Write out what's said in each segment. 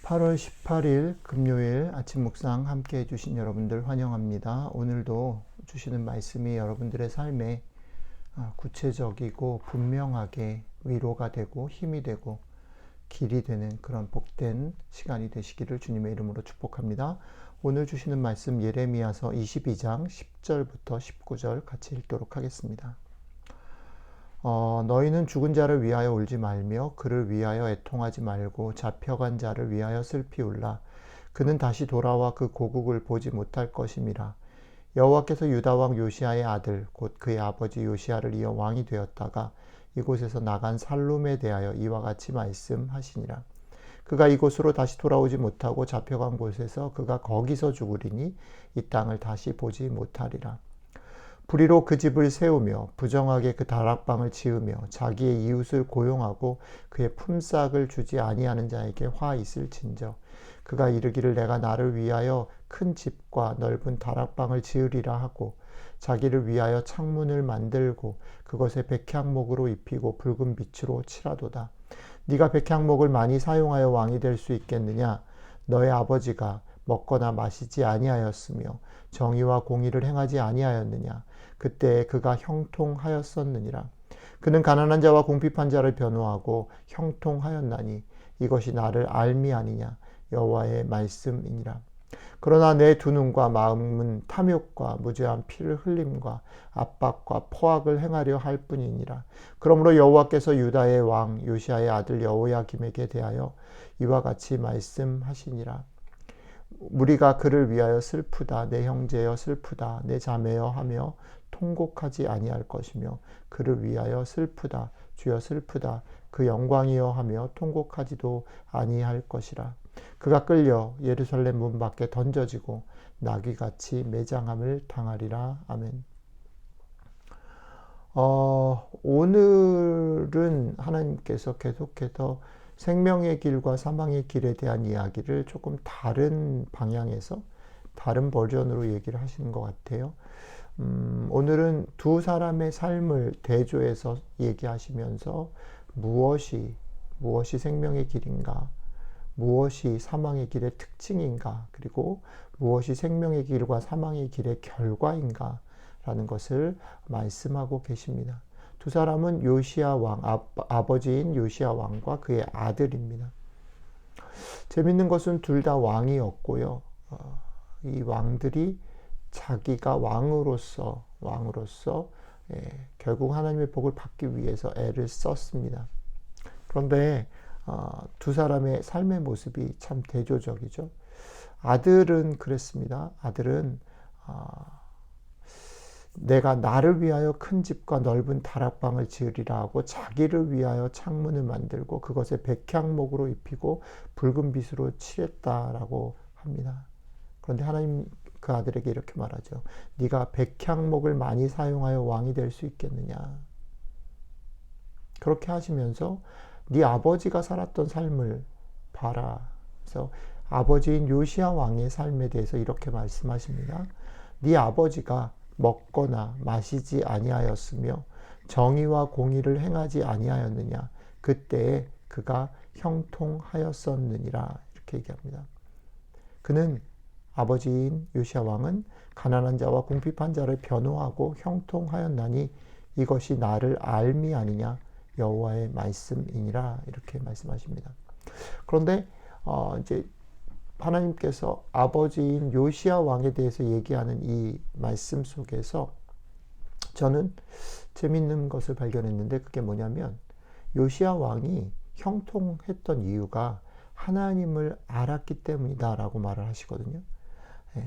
8월 18일 금요일 아침 묵상 함께 해주신 여러분들 환영합니다. 오늘도 주시는 말씀이 여러분들의 삶에 구체적이고 분명하게 위로가 되고 힘이 되고 길이 되는 그런 복된 시간이 되시기를 주님의 이름으로 축복합니다. 오늘 주시는 말씀 예레미야서 22장 10절부터 19절 같이 읽도록 하겠습니다. 너희는 죽은 자를 위하여 울지 말며 그를 위하여 애통하지 말고 잡혀간 자를 위하여 슬피 울라. 그는 다시 돌아와 그 고국을 보지 못할 것임이라. 여호와께서 유다 왕 요시아의 아들 곧 그의 아버지 요시아를 이어 왕이 되었다가 이곳에서 나간 살룸에 대하여 이와 같이 말씀하시니라. 그가 이곳으로 다시 돌아오지 못하고 잡혀간 곳에서 그가 거기서 죽으리니 이 땅을 다시 보지 못하리라. 불의로 그 집을 세우며 부정하게 그 다락방을 지으며 자기의 이웃을 고용하고 그의 품삯을 주지 아니하는 자에게 화 있을진저. 그가 이르기를 내가 나를 위하여 큰 집과 넓은 다락방을 지으리라 하고 자기를 위하여 창문을 만들고 그것에 백향목으로 입히고 붉은 빛으로 칠하도다. 네가 백향목을 많이 사용하여 왕이 될 수 있겠느냐? 너의 아버지가 먹거나 마시지 아니하였으며 정의와 공의를 행하지 아니하였느냐? 그때 그가 형통하였었느니라. 그는 가난한 자와 궁핍한 자를 변호하고 형통하였나니 이것이 나를 알미 아니냐? 여호와의 말씀이니라. 그러나 내 두 눈과 마음은 탐욕과 무죄한 피를 흘림과 압박과 포악을 행하려 할 뿐이니라. 그러므로 여호와께서 유다의 왕 요시아의 아들 여호야김에게 대하여 이와 같이 말씀하시니라. 무리가 그를 위하여 슬프다. 내 형제여 슬프다. 내 자매여 하며 통곡하지 아니할 것이며 그를 위하여 슬프다. 주여 슬프다. 그 영광이여 하며 통곡하지도 아니할 것이라. 그가 끌려 예루살렘 문 밖에 던져지고 나귀같이 매장함을 당하리라. 아멘. 오늘은 하나님께서 계속해서 생명의 길과 사망의 길에 대한 이야기를 조금 다른 방향에서 다른 버전으로 얘기를 하시는 것 같아요. 오늘은 두 사람의 삶을 대조해서 얘기하시면서 무엇이 생명의 길인가, 무엇이 사망의 길의 특징인가, 그리고 무엇이 생명의 길과 사망의 길의 결과인가 라는 것을 말씀하고 계십니다. 두 사람은 요시아 왕, 아버지인 요시아 왕과 그의 아들입니다. 재밌는 것은 둘 다 왕이었고요. 이 왕들이 자기가 왕으로서 결국 하나님의 복을 받기 위해서 애를 썼습니다. 그런데 두 사람의 삶의 모습이 참 대조적이죠. 아들은 그랬습니다. 아들은 내가 나를 위하여 큰 집과 넓은 다락방을 지으리라 하고 자기를 위하여 창문을 만들고 그것에 백향목으로 입히고 붉은 빛으로 칠했다라고 합니다. 그런데 하나님 그 아들에게 이렇게 말하죠. 네가 백향목을 많이 사용하여 왕이 될 수 있겠느냐. 그렇게 하시면서 네 아버지가 살았던 삶을 봐라. 그래서 아버지인 요시아 왕의 삶에 대해서 이렇게 말씀하십니다. 네 아버지가 먹거나 마시지 아니하였으며 정의와 공의를 행하지 아니하였느냐. 그때에 그가 형통하였었느니라. 이렇게 얘기합니다. 그는 아버지인 요시아 왕은 가난한 자와 궁핍한 자를 변호하고 형통하였나니 이것이 나를 알미 아니냐. 여호와의 말씀이니라. 이렇게 말씀하십니다. 그런데 이제 하나님께서 아버지인 요시아 왕에 대해서 얘기하는 이 말씀 속에서 저는 재밌는 것을 발견했는데 그게 뭐냐면 요시아 왕이 형통했던 이유가 하나님을 알았기 때문이다 라고 말을 하시거든요.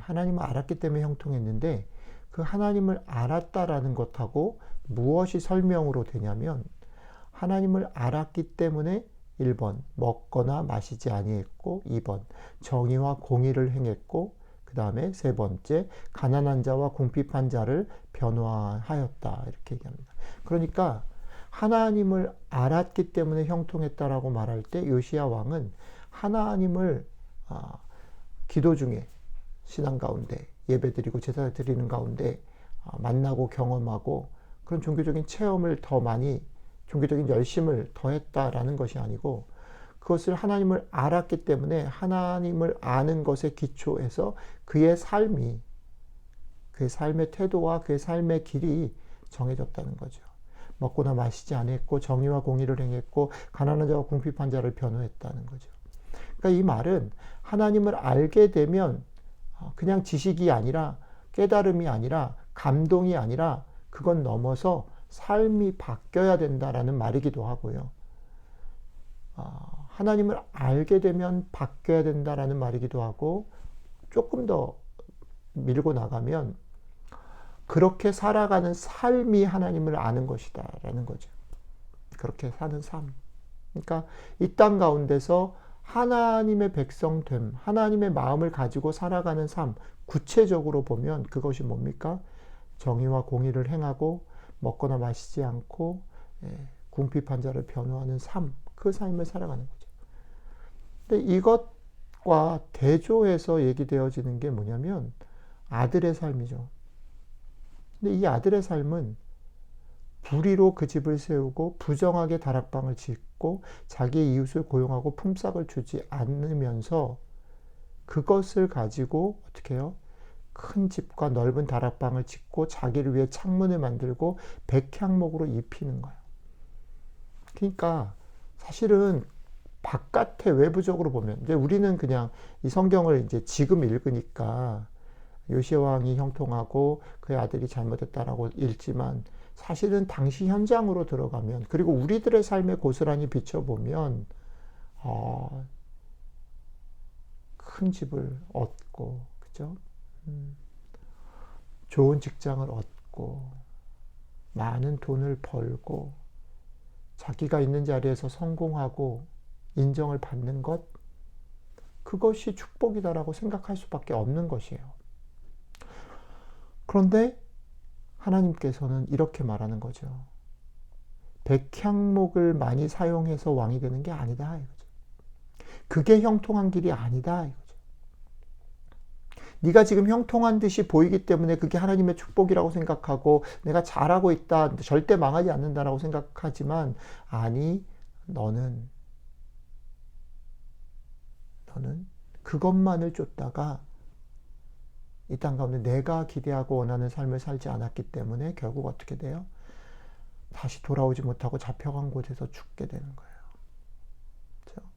하나님을 알았기 때문에 형통했는데 그 하나님을 알았다라는 것하고 무엇이 설명으로 되냐면 하나님을 알았기 때문에 1번 먹거나 마시지 아니했고 2번 정의와 공의를 행했고 그 다음에 세 번째 가난한 자와 궁핍한 자를 변화하였다 이렇게 얘기합니다. 그러니까 하나님을 알았기 때문에 형통했다라고 말할 때 요시야 왕은 하나님을 기도 중에 신앙 가운데 예배드리고 제사를 드리는 가운데 만나고 경험하고 그런 종교적인 체험을 더 많이 종교적인 열심을 더했다라는 것이 아니고 그것을 하나님을 알았기 때문에 하나님을 아는 것에 기초해서 그의 삶의 태도와 그의 삶의 길이 정해졌다는 거죠. 먹고나 마시지 않았고 정의와 공의를 행했고 가난한 자와 궁핍한 자를 변호했다는 거죠. 그러니까 이 말은 하나님을 알게 되면 그냥 지식이 아니라 깨달음이 아니라 감동이 아니라 그건 넘어서 삶이 바뀌어야 된다라는 말이기도 하고요. 하나님을 알게 되면 바뀌어야 된다라는 말이기도 하고 조금 더 밀고 나가면 그렇게 살아가는 삶이 하나님을 아는 것이다 라는 거죠. 그렇게 사는 삶. 그러니까 이 땅 가운데서 하나님의 백성됨, 하나님의 마음을 가지고 살아가는 삶, 구체적으로 보면 그것이 뭡니까? 정의와 공의를 행하고 먹거나 마시지 않고 궁핍한 자를 변호하는 삶, 그 삶을 살아가는 거죠. 근데 이것과 대조해서 얘기되어지는 게 뭐냐면 아들의 삶이죠. 근데 이 아들의 삶은 불의로 그 집을 세우고 부정하게 다락방을 짓고 자기의 이웃을 고용하고 품삯을 주지 않으면서 그것을 가지고 어떻게 해요? 큰 집과 넓은 다락방을 짓고 자기를 위해 창문을 만들고 백향목으로 입히는 거예요. 그러니까 사실은 바깥에 외부적으로 보면 이제 우리는 그냥 이 성경을 이제 지금 읽으니까 요시야 왕이 형통하고 그의 아들이 잘못했다라고 읽지만 사실은 당시 현장으로 들어가면 그리고 우리들의 삶에 고스란히 비춰보면 큰 집을 얻고 그죠? 좋은 직장을 얻고 많은 돈을 벌고 자기가 있는 자리에서 성공하고 인정을 받는 것 그것이 축복이다라고 생각할 수밖에 없는 것이에요. 그런데 하나님께서는 이렇게 말하는 거죠. 백향목을 많이 사용해서 왕이 되는 게 아니다 이거죠. 그게 형통한 길이 아니다 이거죠. 네가 지금 형통한 듯이 보이기 때문에 그게 하나님의 축복이라고 생각하고 내가 잘하고 있다, 절대 망하지 않는다라고 생각하지만 아니, 너는 그것만을 쫓다가 이 땅 가운데 내가 기대하고 원하는 삶을 살지 않았기 때문에 결국 어떻게 돼요? 다시 돌아오지 못하고 잡혀간 곳에서 죽게 되는 거예요. 그렇죠?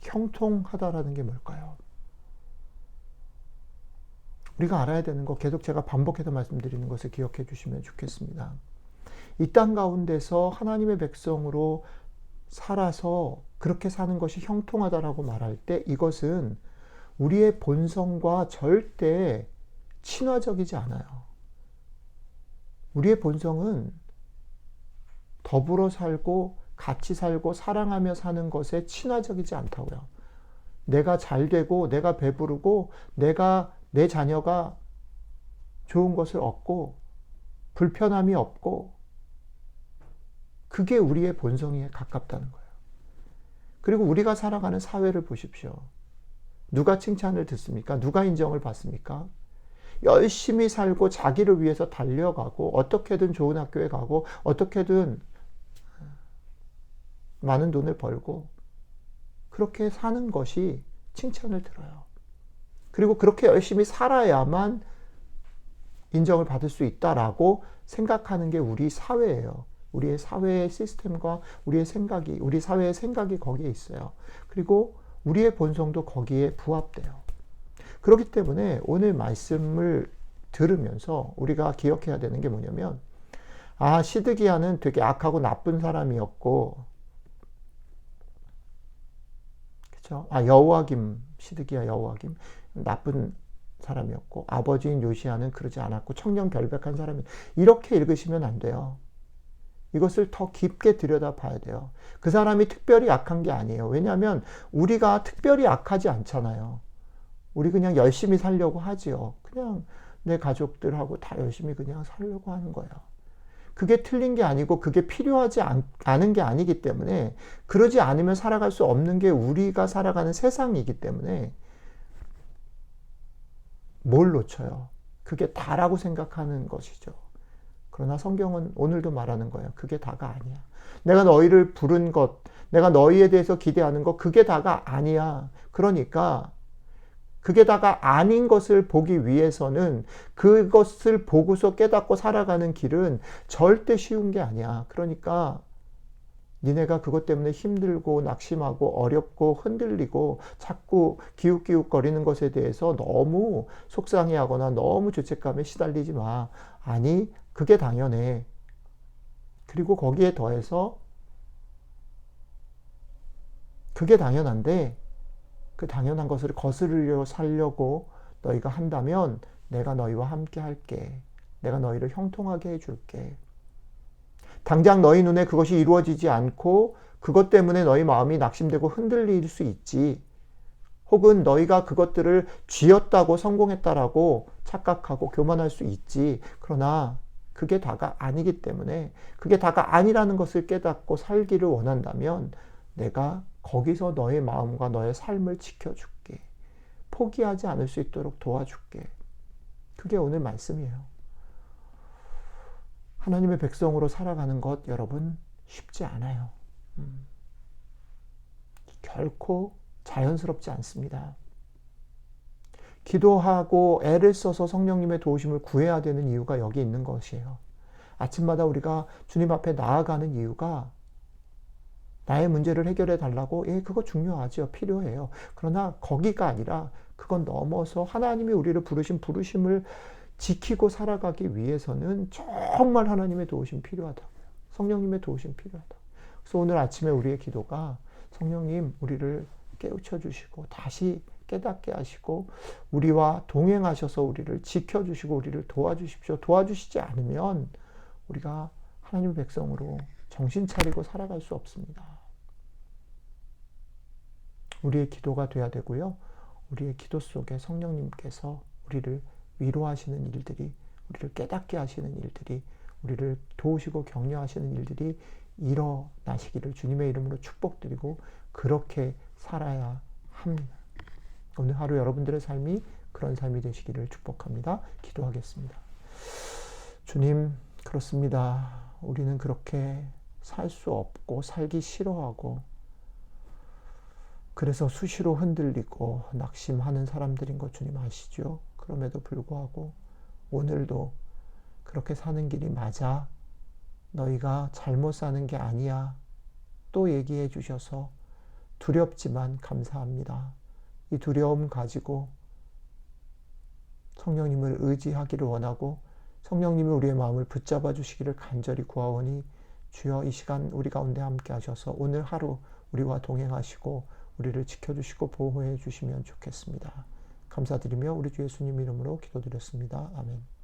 형통하다라는 게 뭘까요? 우리가 알아야 되는 거 계속 제가 반복해서 말씀드리는 것을 기억해 주시면 좋겠습니다. 이 땅 가운데서 하나님의 백성으로 살아서 그렇게 사는 것이 형통하다라고 말할 때 이것은 우리의 본성과 절대 친화적이지 않아요. 우리의 본성은 더불어 살고 같이 살고 사랑하며 사는 것에 친화적이지 않다고요. 내가 잘 되고 내가 배부르고 내 자녀가 좋은 것을 얻고 불편함이 없고 그게 우리의 본성에 가깝다는 거예요. 그리고 우리가 살아가는 사회를 보십시오. 누가 칭찬을 듣습니까? 누가 인정을 받습니까? 열심히 살고 자기를 위해서 달려가고 어떻게든 좋은 학교에 가고 어떻게든 많은 돈을 벌고 그렇게 사는 것이 칭찬을 들어요. 그리고 그렇게 열심히 살아야만 인정을 받을 수 있다라고 생각하는 게 우리 사회예요. 우리의 사회의 시스템과 우리 사회의 생각이 거기에 있어요. 그리고 우리의 본성도 거기에 부합돼요. 그렇기 때문에 오늘 말씀을 들으면서 우리가 기억해야 되는 게 뭐냐면 시드기야는 되게 악하고 나쁜 사람이었고 그렇죠? 시드기야 여호와김 나쁜 사람이었고 아버지인 요시야는 그러지 않았고 청렴결백한 사람이 이렇게 읽으시면 안 돼요. 이것을 더 깊게 들여다봐야 돼요. 그 사람이 특별히 악한 게 아니에요. 왜냐하면 우리가 특별히 악하지 않잖아요. 우리 그냥 열심히 살려고 하지요. 그냥 내 가족들하고 다 열심히 그냥 살려고 하는 거예요. 그게 틀린 게 아니고 그게 필요하지 않은 게 아니기 때문에 그러지 않으면 살아갈 수 없는 게 우리가 살아가는 세상이기 때문에 뭘 놓쳐요? 그게 다라고 생각하는 것이죠. 그러나 성경은 오늘도 말하는 거예요. 그게 다가 아니야. 내가 너희를 부른 것, 내가 너희에 대해서 기대하는 것, 그게 다가 아니야. 그러니까 그게 다가 아닌 것을 보기 위해서는 그것을 보고서 깨닫고 살아가는 길은 절대 쉬운 게 아니야. 그러니까 니네가 그것 때문에 힘들고 낙심하고 어렵고 흔들리고 자꾸 기웃기웃거리는 것에 대해서 너무 속상해하거나 너무 죄책감에 시달리지 마. 아니, 그게 당연해. 그리고 거기에 더해서 그게 당연한데 그 당연한 것을 거스르려 살려고 너희가 한다면 내가 너희와 함께 할게. 내가 너희를 형통하게 해줄게. 당장 너희 눈에 그것이 이루어지지 않고 그것 때문에 너희 마음이 낙심되고 흔들릴 수 있지. 혹은 너희가 그것들을 쥐었다고 성공했다라고 착각하고 교만할 수 있지. 그러나 그게 다가 아니기 때문에 그게 다가 아니라는 것을 깨닫고 살기를 원한다면 내가 거기서 너의 마음과 너의 삶을 지켜줄게. 포기하지 않을 수 있도록 도와줄게. 그게 오늘 말씀이에요. 하나님의 백성으로 살아가는 것 여러분 쉽지 않아요. 결코 자연스럽지 않습니다. 기도하고 애를 써서 성령님의 도우심을 구해야 되는 이유가 여기 있는 것이에요. 아침마다 우리가 주님 앞에 나아가는 이유가 나의 문제를 해결해 달라고, 그거 중요하죠. 필요해요. 그러나 거기가 아니라 그건 넘어서 하나님이 우리를 부르신 부르심을 지키고 살아가기 위해서는 정말 하나님의 도우심 필요하다고요. 성령님의 도우심 필요하다고요. 그래서 오늘 아침에 우리의 기도가 성령님 우리를 깨우쳐 주시고 다시 깨닫게 하시고 우리와 동행하셔서 우리를 지켜주시고 우리를 도와주십시오. 도와주시지 않으면 우리가 하나님의 백성으로 정신 차리고 살아갈 수 없습니다. 우리의 기도가 돼야 되고요. 우리의 기도 속에 성령님께서 우리를 위로하시는 일들이, 우리를 깨닫게 하시는 일들이, 우리를 도우시고 격려하시는 일들이 일어나시기를 주님의 이름으로 축복드리고 그렇게 살아야 합니다. 오늘 하루 여러분들의 삶이 그런 삶이 되시기를 축복합니다. 기도하겠습니다. 주님, 그렇습니다. 우리는 그렇게 살 수 없고 살기 싫어하고 그래서 수시로 흔들리고 낙심하는 사람들인 것 주님 아시죠? 그럼에도 불구하고 오늘도 그렇게 사는 길이 맞아. 너희가 잘못 사는 게 아니야. 또 얘기해 주셔서 두렵지만 감사합니다. 이 두려움 가지고 성령님을 의지하기를 원하고 성령님이 우리의 마음을 붙잡아 주시기를 간절히 구하오니 주여 이 시간 우리 가운데 함께 하셔서 오늘 하루 우리와 동행하시고 우리를 지켜주시고 보호해 주시면 좋겠습니다. 감사드리며 우리 주 예수님 이름으로 기도드렸습니다. 아멘.